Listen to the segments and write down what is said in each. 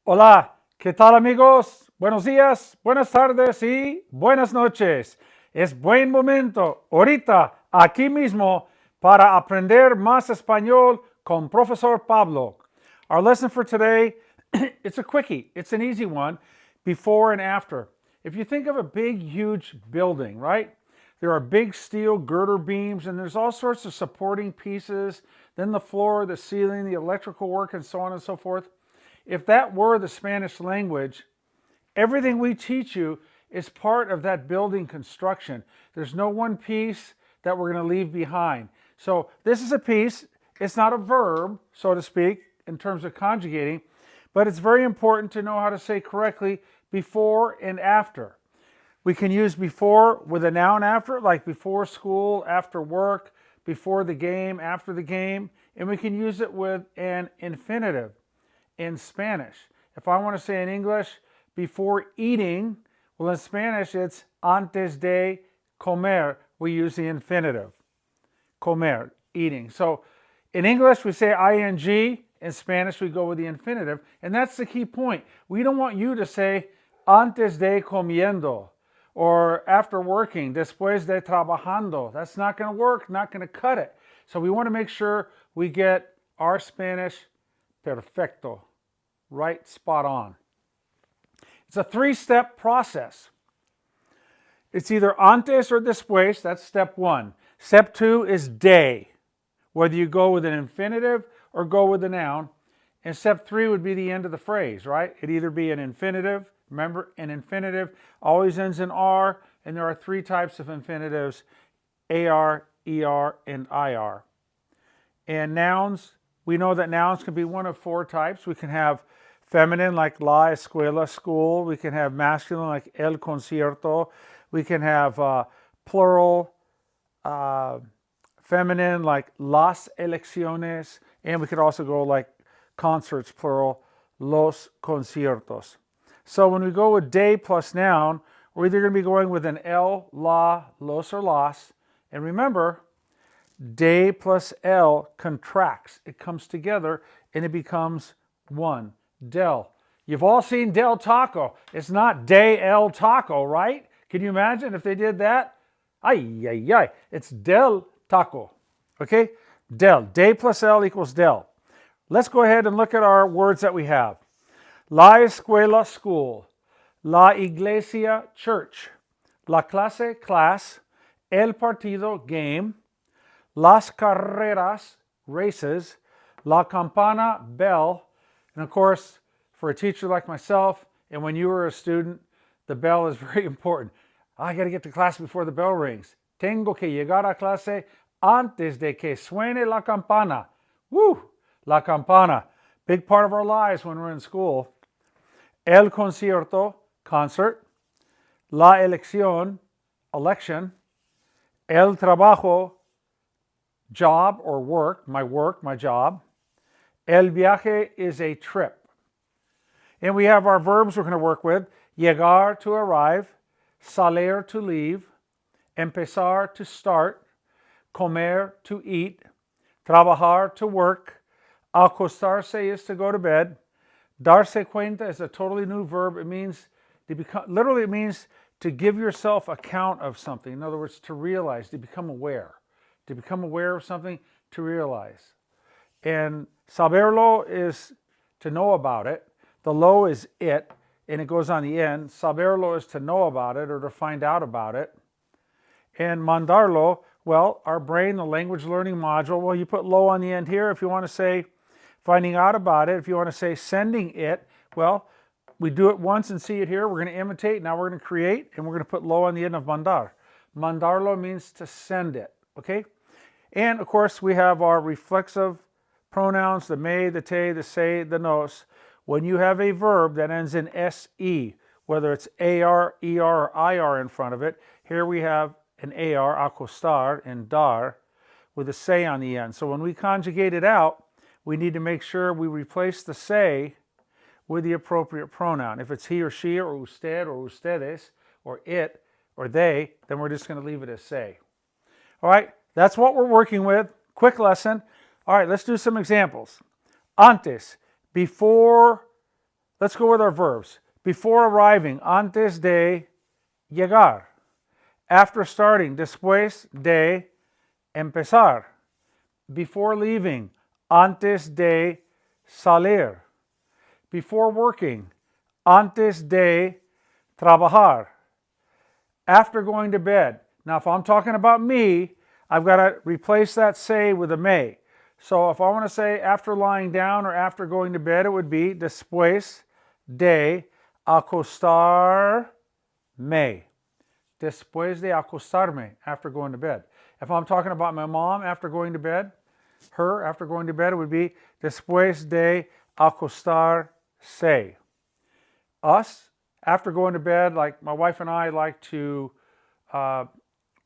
Hola, ¿qué tal amigos? Buenos días, buenas tardes y buenas noches. Es buen momento, ahorita, aquí mismo, para aprender más español con Profesor Pablo. Our lesson for today, it's a quickie, it's an easy one, before and after. If you think of a big, huge building, right? There are big steel girder beams and there's all sorts of supporting pieces, then the floor, the ceiling, the electrical work, and so on and so forth. If that were the Spanish language, everything we teach you is part of that building construction. There's no one piece that we're going to leave behind. So this is a piece. It's not a verb, so to speak, in terms of conjugating, but it's very important to know how to say correctly before and after. We can use before with a noun after, like before school, after work, before the game, after the game, and we can use it with an infinitive in Spanish. If I want to say in English, before eating, well, in Spanish, it's antes de comer. We use the infinitive, comer, eating. So in English, we say ing. In Spanish, we go with the infinitive. And that's the key point. We don't want you to say antes de comiendo or after working, después de trabajando. That's not going to work, not going to cut it. So we want to make sure we get our Spanish perfecto, right, spot on. It's a three-step process. It's either antes or después, that's step one. Step two is de, whether you go with an infinitive or go with a noun. And step three would be the end of the phrase, right? It'd either be an infinitive, remember, an infinitive always ends in R, and there are three types of infinitives, AR, ER, and IR. And nouns, we know that nouns can be one of four types. We can have feminine like la escuela, school. We can have masculine like el concierto. We can have plural feminine like las elecciones. And we could also go like concerts, plural, los conciertos. So when we go with de plus noun, we're either going to be going with an el, la, los, or las. And remember, de plus el contracts. It comes together and it becomes one. Del. You've all seen Del Taco. It's not de el taco, right? Can you imagine if they did that? Ay, ay, ay. It's del taco. Okay? Del. De plus el equals del. Let's go ahead and look at our words that we have. La escuela, school. La iglesia, church. La clase, class. El partido, game. Las carreras, races. La campana, bell. And of course, for a teacher like myself, and when you were a student, the bell is very important. I got to get to class before the bell rings. Tengo que llegar a clase antes de que suene la campana. Woo! La campana. Big part of our lives when we're in school. El concierto, concert. La elección, election. El trabajo, job or work, my job. El viaje is a trip. And we have our verbs we're going to work with. Llegar, to arrive. Salir, to leave. Empezar, to start. Comer, to eat. Trabajar, to work. Acostarse is to go to bed. Darse cuenta is a totally new verb. It means to become, literally it means to give yourself account of something. In other words, to realize, to become aware. To become aware of something, to realize. And saberlo is to know about it. The lo is it, and it goes on the end. Saberlo is to know about it or to find out about it. And mandarlo, well, our brain, the language learning module, well, you put lo on the end here if you want to say finding out about it. If you want to say sending it, well, we do it once and see it here. We're going to imitate. Now we're going to create, and we're going to put lo on the end of mandar. Mandarlo means to send it, okay? And, of course, we have our reflexive pronouns, the me, the te, the se, the nos. When you have a verb that ends in se, whether it's ar, er, or ir in front of it, here we have an ar, acostar, and dar, with a se on the end. So when we conjugate it out, we need to make sure we replace the se with the appropriate pronoun. If it's he or she or usted or ustedes or it or they, then we're just going to leave it as se. All right, that's what we're working with. Quick lesson. All right, let's do some examples. Antes, before Let's go with our verbs. Before arriving, antes de llegar. After starting, después de empezar. Before leaving, antes de salir. Before working, antes de trabajar. After going to bed. Now, if I'm talking about me, I've got to replace that say with a may. So if I want to say after lying down or after going to bed, it would be después de acostarme. Después de acostarme, after going to bed. If I'm talking about my mom after going to bed, her after going to bed, it would be después de acostarse. Us, after going to bed, like my wife and I like to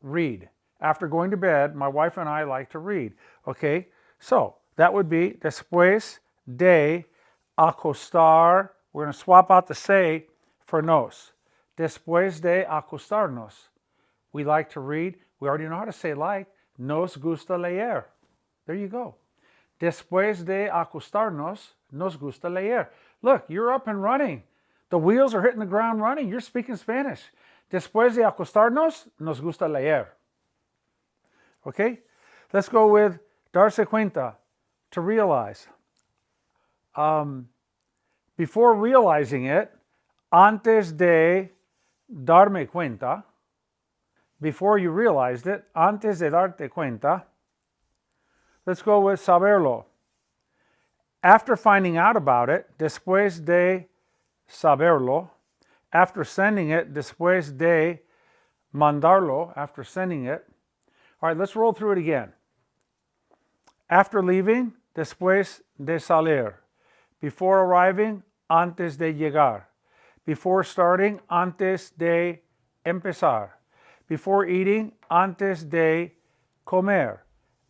read. After going to bed, my wife and I like to read. Okay, so that would be después de acostar. We're going to swap out the say for nos. Después de acostarnos. We like to read. We already know how to say like. Nos gusta leer. There you go. Después de acostarnos, nos gusta leer. Look, you're up and running. The wheels are hitting the ground running. You're speaking Spanish. Después de acostarnos, nos gusta leer. Okay? Let's go with darse cuenta, to realize. Before realizing it, antes de darme cuenta, before you realized it, antes de darte cuenta. Let's go with saberlo. After finding out about it, después de saberlo. After sending it, después de mandarlo, after sending it. All right, let's roll through it again. After leaving, después de salir. Before arriving, antes de llegar. Before starting, antes de empezar. Before eating, antes de comer.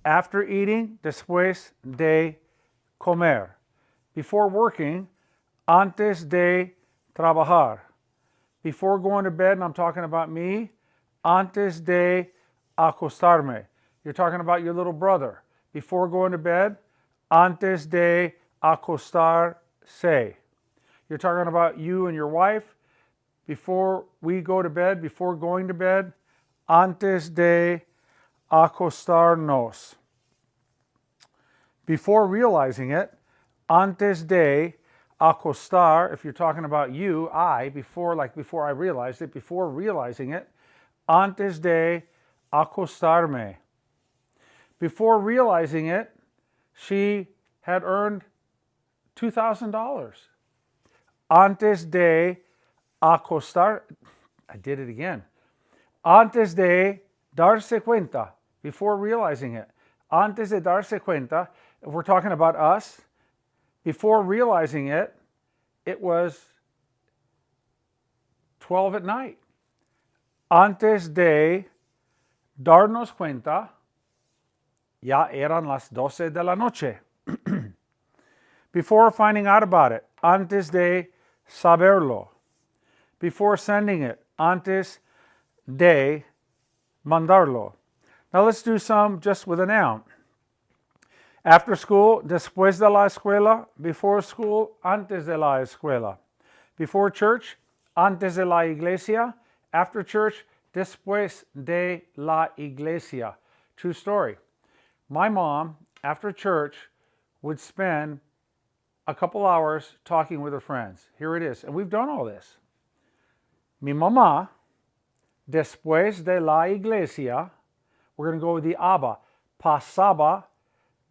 After eating, después de comer. Before working, antes de trabajar. Before going to bed, and I'm talking about me, antes de acostarme. You're talking about your little brother. Before going to bed, antes de acostarse. You're talking about you and your wife. Before we go to bed, before going to bed, antes de acostarnos. Before realizing it, antes de acostar, if you're talking about you, I, before I realized it, before realizing it, antes de acostarme. Before realizing it, she had earned $2,000. Antes de acostar, I did it again. Antes de darse cuenta, before realizing it. Antes de darse cuenta, if we're talking about us, before realizing it, it was 12 at night. Antes de darnos cuenta, ya eran las 12 de la noche. Before finding out about it, antes de saberlo. Before sending it, antes de mandarlo. Now let's do some just with a noun. After school, después de la escuela. Before school, antes de la escuela. Before church, antes de la iglesia. After church, después de la iglesia. True story. My mom, after church, would spend a couple hours talking with her friends. Here it is. And we've done all this. Mi mamá, después de la iglesia, we're going to go with the aba, pasaba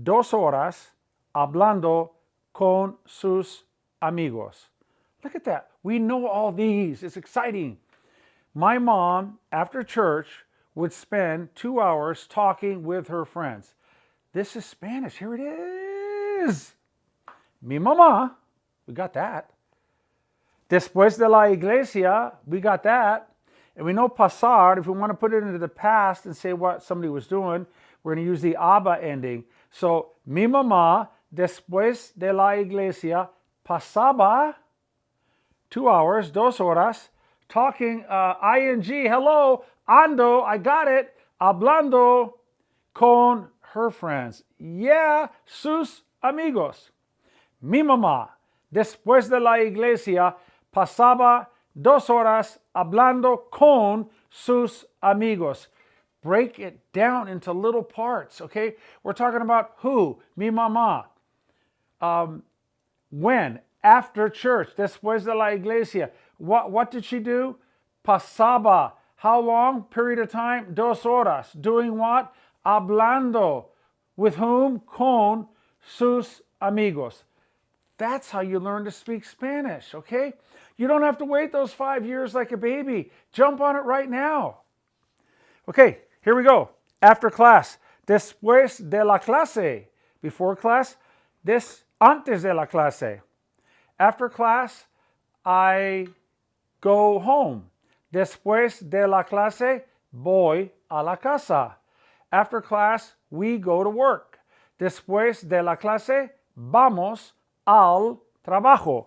2 horas hablando con sus amigos. Look at that. We know all these. It's exciting. My mom, after church, would spend 2 hours talking with her friends. This is Spanish. Here it is. Mi mamá, we got that. Después de la iglesia, we got that. And we know pasar, if we want to put it into the past and say what somebody was doing, we're going to use the aba ending. So, mi mamá, después de la iglesia, pasaba 2 hours, 2 horas, talking, ing, hello, ando, I got it, hablando con her friends. Yeah, sus amigos. Mi mamá, después de la iglesia, pasaba 2 horas hablando con sus amigos. Break it down into little parts, okay? We're talking about who? Mi mamá. When? After church. Después de la iglesia. What did she do? Pasaba. How long? Period of time? 2 horas. Doing what? Hablando. With whom? Con sus amigos. That's how you learn to speak Spanish, okay? You don't have to wait those 5 years like a baby. Jump on it right now. Okay, here we go. After class. Después de la clase. Before class. Antes de la clase. After class, I go home. Después de la clase, voy a la casa. After class, we go to work. Después de la clase, vamos al trabajo.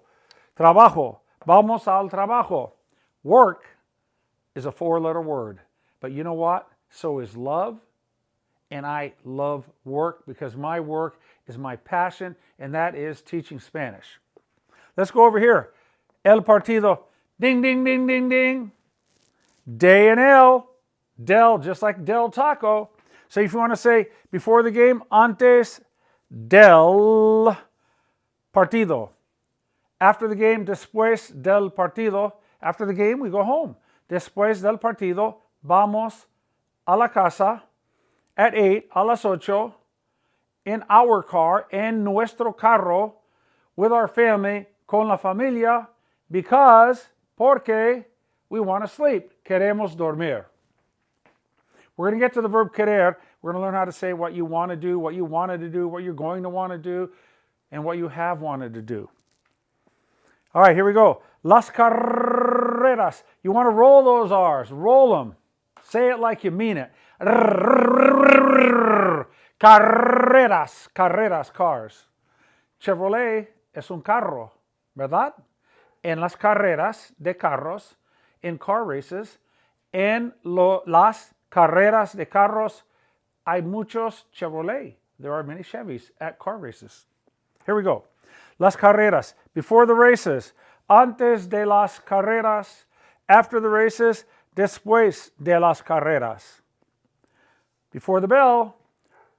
Trabajo. Vamos al trabajo. Work is a 4-letter word. But you know what? So is love. And I love work because my work is my passion, and that is teaching Spanish. Let's go over here. El partido. Ding, ding, ding, ding, ding. Day and el. Del, just like del taco. So if you want to say before the game, antes del partido. After the game, después del partido. After the game, we go home. Después del partido, vamos a la casa. At 8, a las 8, in our car, en nuestro carro, with our family, con la familia, porque we want to sleep. Queremos dormir. We're going to get to the verb querer. We're going to learn how to say what you want to do, what you wanted to do, what you're going to want to do, and what you have wanted to do. All right, here we go. Las carreras. You want to roll those R's. Roll them. Say it like you mean it. Carreras, carreras, cars. Chevrolet es un carro, ¿verdad? En las carreras de carros, in car races, las carreras de carros, hay muchos Chevrolet. There are many Chevys at car races. Here we go. Las carreras, before the races, antes de las carreras, after the races, después de las carreras. Before the bell,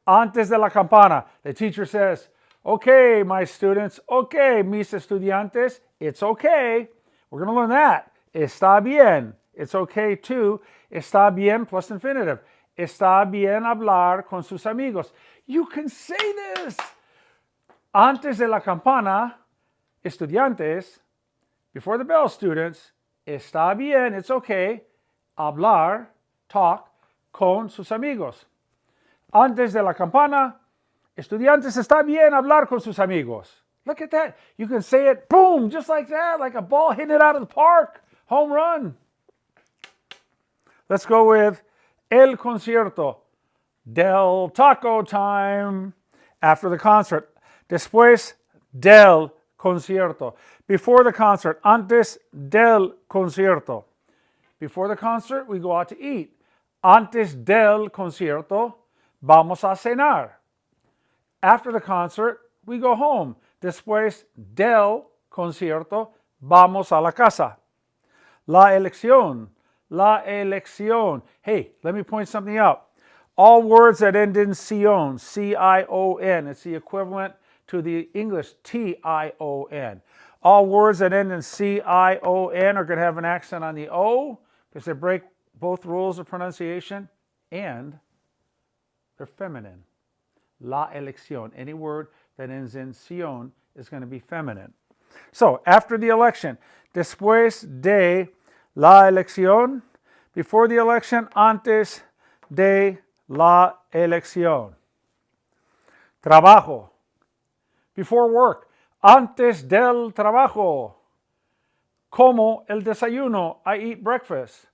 antes de la campana. The teacher says, okay, my students, okay, mis estudiantes, it's okay. We're going to learn that. Está bien. It's okay too. Está bien plus infinitive. Está bien hablar con sus amigos. You can say this. Antes de la campana, estudiantes. Before the bell, students. Está bien, it's okay. Hablar, talk, con sus amigos. Antes de la campana, estudiantes, está bien hablar con sus amigos. Look at that. You can say it, boom, just like that, like a ball hitting it out of the park. Home run. Let's go with el concierto. Del taco time. After the concert. Después del concierto. Before the concert. Antes del concierto. Before the concert, we go out to eat. Antes del concierto, vamos a cenar. After the concert, we go home. Después del concierto, vamos a la casa. La elección. La elección. Hey, let me point something out. All words that end in ción, C-I-O-N, it's the equivalent to the English T-I-O-N. All words that end in C-I-O-N are going to have an accent on the O, because they break both rules of pronunciation, and they're feminine. La elección. Any word that ends in ción is going to be feminine. So, after the election, después de la elección, before the election, antes de la elección. Trabajo. Before work, antes del trabajo. Como el desayuno, I eat breakfast.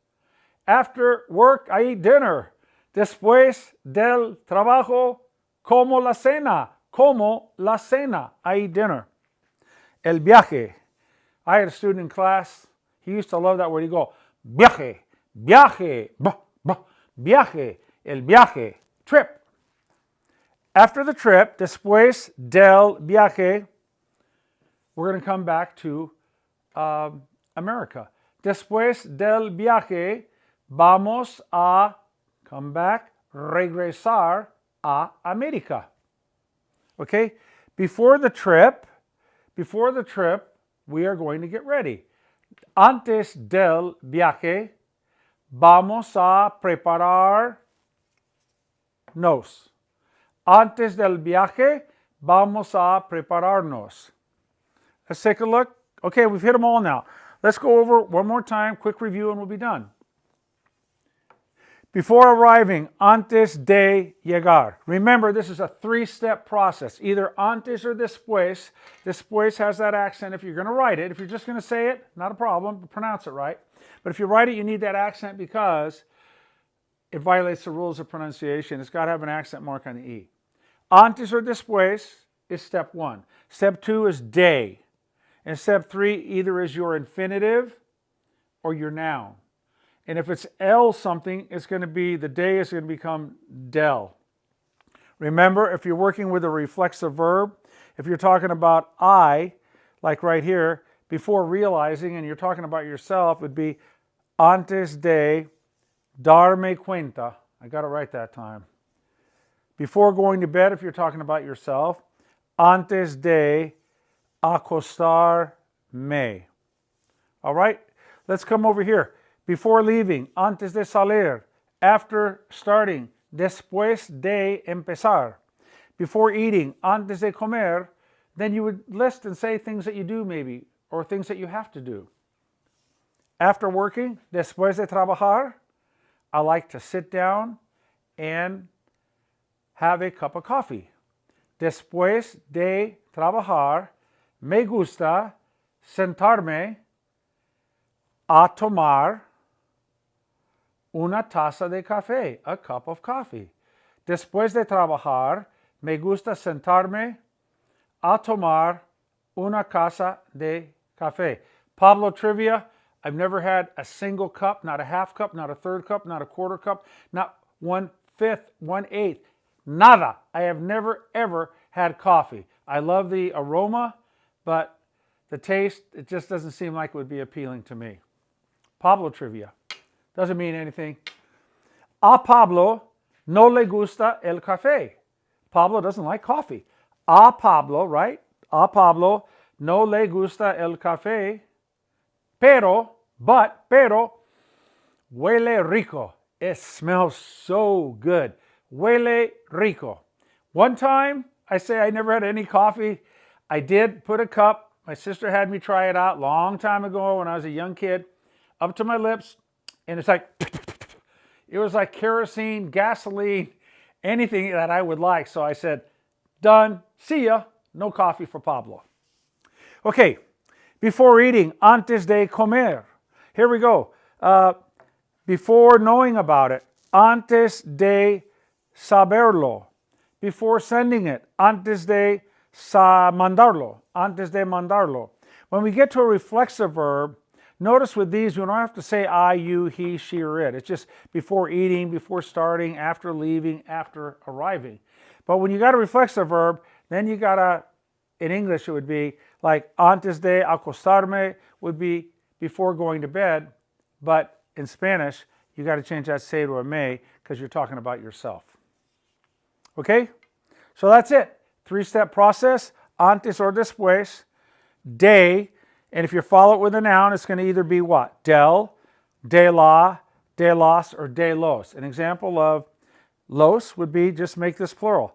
After work, I eat dinner. Después del trabajo, como la cena. Como la cena, I eat dinner. El viaje. I had a student in class, he used to love that word. He'd go, viaje, viaje, viaje, el viaje, trip. After the trip, después del viaje, we're going to come back to America. Después del viaje, vamos a, come back, regresar a América. Okay? Before the trip, we are going to get ready. Antes del viaje, vamos a prepararnos. Antes del viaje, vamos a prepararnos. Let's take a look. Okay, we've hit them all now. Let's go over one more time, quick review, and we'll be done. Before arriving, antes de llegar. Remember, this is a three-step process, either antes or después. Después has that accent if you're going to write it. If you're just going to say it, not a problem, but pronounce it right. But if you write it, you need that accent because it violates the rules of pronunciation. It's got to have an accent mark on the E. Antes or después is step one. Step two is de. And step three either is your infinitive or your noun. And if it's el something, it's going to be, the de is going to become del. Remember, if you're working with a reflexive verb, if you're talking about I, like right here, before realizing, and you're talking about yourself, it would be antes de darme cuenta. I got it right that time. Before going to bed, if you're talking about yourself, antes de acostarme. All right, let's come over here. Before leaving, antes de salir. After starting, después de empezar. Before eating, antes de comer. Then you would list and say things that you do maybe, or things that you have to do. After working, después de trabajar, I like to sit down and have a cup of coffee. Después de trabajar, me gusta sentarme a tomar una taza de café, a cup of coffee. Después de trabajar, me gusta sentarme a tomar una taza de café. Pablo trivia, I've never had a single cup, not a half cup, not a third cup, not a quarter cup, not 1/5, 1/8, nada. I have never, ever had coffee. I love the aroma, but the taste, it just doesn't seem like it would be appealing to me. Pablo trivia. Doesn't mean anything. A Pablo no le gusta el café. Pablo doesn't like coffee. A Pablo, right? A Pablo no le gusta el café. Pero, huele rico. It smells so good. Huele rico. One time, I say I never had any coffee. I did put a cup. My sister had me try it out long time ago when I was a young kid. Up to my lips. And it's like, it was like kerosene, gasoline, anything that I would like. So I said, done, see ya, no coffee for Pablo. Okay, before eating, antes de comer. Here we go. Before knowing about it, antes de saberlo. Before sending it, antes de mandarlo. Antes de mandarlo. When we get to a reflexive verb, notice with these, we don't have to say I, you, he, she, or it. It's just before eating, before starting, after leaving, after arriving. But when you got a reflexive verb, then you got to, in English it would be like antes de acostarme would be before going to bed. But in Spanish, you got to change that say to a me because you're talking about yourself. Okay? So that's it. Three-step process, antes or después, de. And if you follow it with a noun, it's going to either be what? Del, de la, de los, or de los. An example of los would be, just make this plural.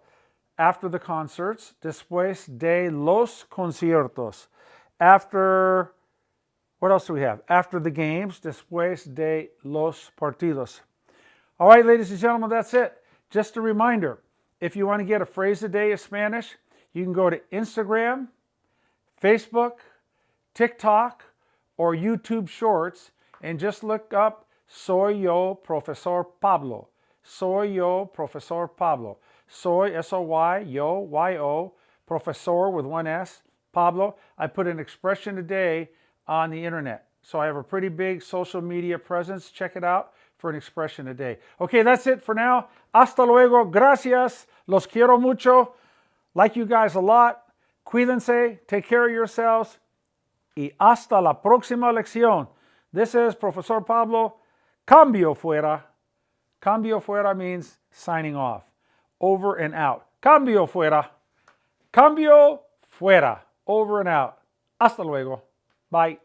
After the concerts, después de los conciertos. After, what else do we have? After the games, después de los partidos. All right, ladies and gentlemen, that's it. Just a reminder, if you want to get a phrase a day of Spanish, you can go to Instagram, Facebook, TikTok, or YouTube Shorts, and just look up Soy Yo Profesor Pablo. Soy Yo Profesor Pablo. Soy, S-O-Y, yo, Y-O, Profesor with one S, Pablo. I put an expression a day on the internet. So I have a pretty big social media presence. Check it out for an expression a day. Okay, that's it for now. Hasta luego. Gracias. Los quiero mucho. Like you guys a lot. Cuídense, take care of yourselves, y hasta la próxima lección. This is Profesor Pablo. Cambio fuera. Cambio fuera means signing off. Over and out. Cambio fuera. Cambio fuera. Over and out. Hasta luego. Bye.